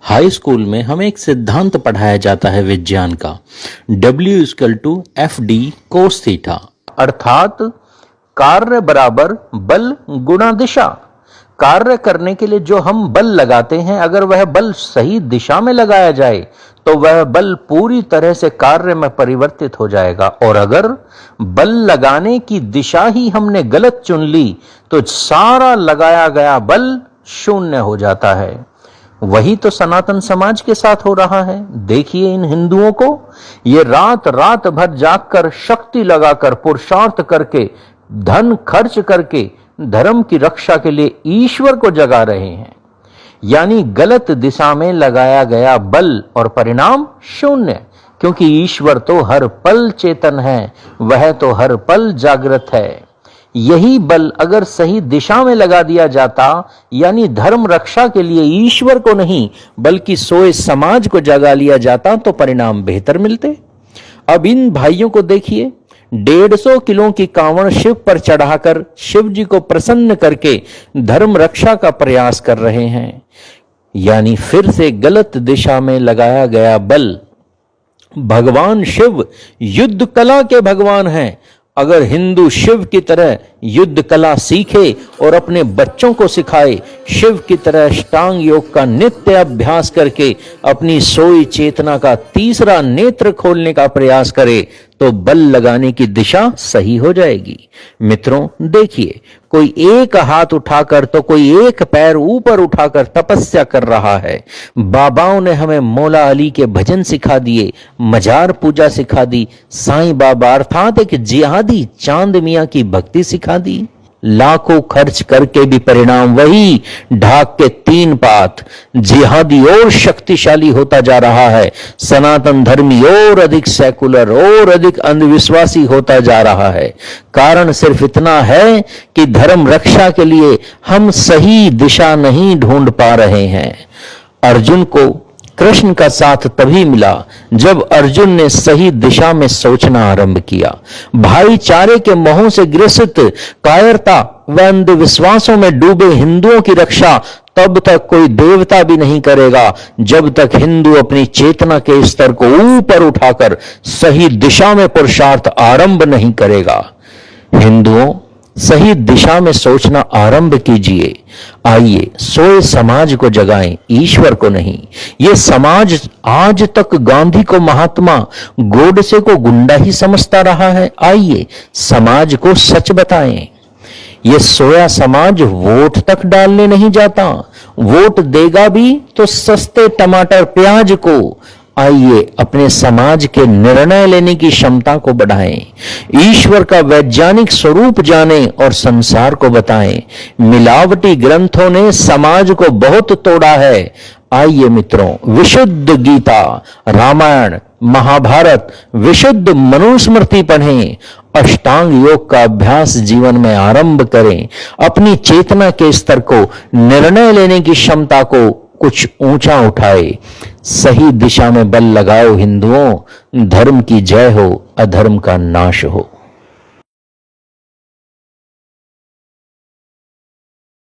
High school में हमें एक सिद्धांत पढ़ाया जाता है विज्ञान का, W=FD cos थीटा, अर्थात कार्य बराबर बल गुणा दिशा। कार्य करने के लिए जो हम बल लगाते हैं, अगर वह बल सही दिशा में लगाया जाए तो वह बल पूरी तरह से कार्य में परिवर्तित हो जाएगा, और अगर बल लगाने की दिशा ही हमने गलत चुन ली तो सारा लगाया गया बल शून्य हो जाता है। वही तो सनातन समाज के साथ हो रहा है। देखिए इन हिंदुओं को, ये रात रात भर जागकर, शक्ति लगाकर, पुरुषार्थ करके, धन खर्च करके धर्म की रक्षा के लिए ईश्वर को जगा रहे हैं, यानी गलत दिशा में लगाया गया बल और परिणाम शून्य, क्योंकि ईश्वर तो हर पल चेतन है, वह तो हर पल जागृत है। यही बल अगर सही दिशा में लगा दिया जाता, यानी धर्म रक्षा के लिए ईश्वर को नहीं बल्कि सोए समाज को जगा लिया जाता, तो परिणाम बेहतर मिलते। अब इन भाइयों को देखिए, 150 किलो की कांवड़ शिव पर चढ़ाकर शिव जी को प्रसन्न करके धर्म रक्षा का प्रयास कर रहे हैं, यानी फिर से गलत दिशा में लगाया गया बल। भगवान शिव युद्ध कला के भगवान हैं। अगर हिंदू शिव की तरह युद्ध कला सीखे और अपने बच्चों को सिखाए, शिव की तरह अष्टांग योग का नित्य अभ्यास करके अपनी सोई चेतना का तीसरा नेत्र खोलने का प्रयास करे, तो बल लगाने की दिशा सही हो जाएगी। मित्रों देखिए, कोई एक हाथ उठाकर तो कोई एक पैर ऊपर उठाकर तपस्या कर रहा है। बाबाओं ने हमें मौला अली के भजन सिखा दिए, मजार पूजा सिखा दी, साईं बाबा अर्थात एक जिहादी चांद मियां की भक्ति सिखा दी। लाखों खर्च करके भी परिणाम वही, ढाक के 3 पात। जिहादी और शक्तिशाली होता जा रहा है, सनातन धर्मी और अधिक सेकुलर और अधिक अंधविश्वासी होता जा रहा है। कारण सिर्फ इतना है कि धर्म रक्षा के लिए हम सही दिशा नहीं ढूंढ पा रहे हैं। अर्जुन को कृष्ण का साथ तभी मिला जब अर्जुन ने सही दिशा में सोचना आरंभ किया। भाईचारे के मोहों से ग्रसित, कायरता व अंधविश्वासों में डूबे हिंदुओं की रक्षा तब तक कोई देवता भी नहीं करेगा जब तक हिंदू अपनी चेतना के स्तर को ऊपर उठाकर सही दिशा में पुरुषार्थ आरंभ नहीं करेगा। हिंदुओं, सही दिशा में सोचना आरंभ कीजिए। आइए सोए समाज को जगाएं, ईश्वर को नहीं। ये समाज आज तक गांधी को महात्मा, गोडसे को गुंडा ही समझता रहा है। आइए समाज को सच बताएं। ये सोया समाज वोट तक डालने नहीं जाता, वोट देगा भी तो सस्ते टमाटर प्याज को। आइए अपने समाज के निर्णय लेने की क्षमता को बढ़ाएं, ईश्वर का वैज्ञानिक स्वरूप जानें और संसार को बताएं। मिलावटी ग्रंथों ने समाज को बहुत तोड़ा है। आइए मित्रों, विशुद्ध गीता, रामायण, महाभारत, विशुद्ध मनुस्मृति पढ़ें, अष्टांग योग का अभ्यास जीवन में आरंभ करें, अपनी चेतना के स्तर को, निर्णय लेने की क्षमता को कुछ ऊंचा उठाए। सही दिशा में बल लगाओ हिंदुओं, धर्म की जय हो, अधर्म का नाश हो।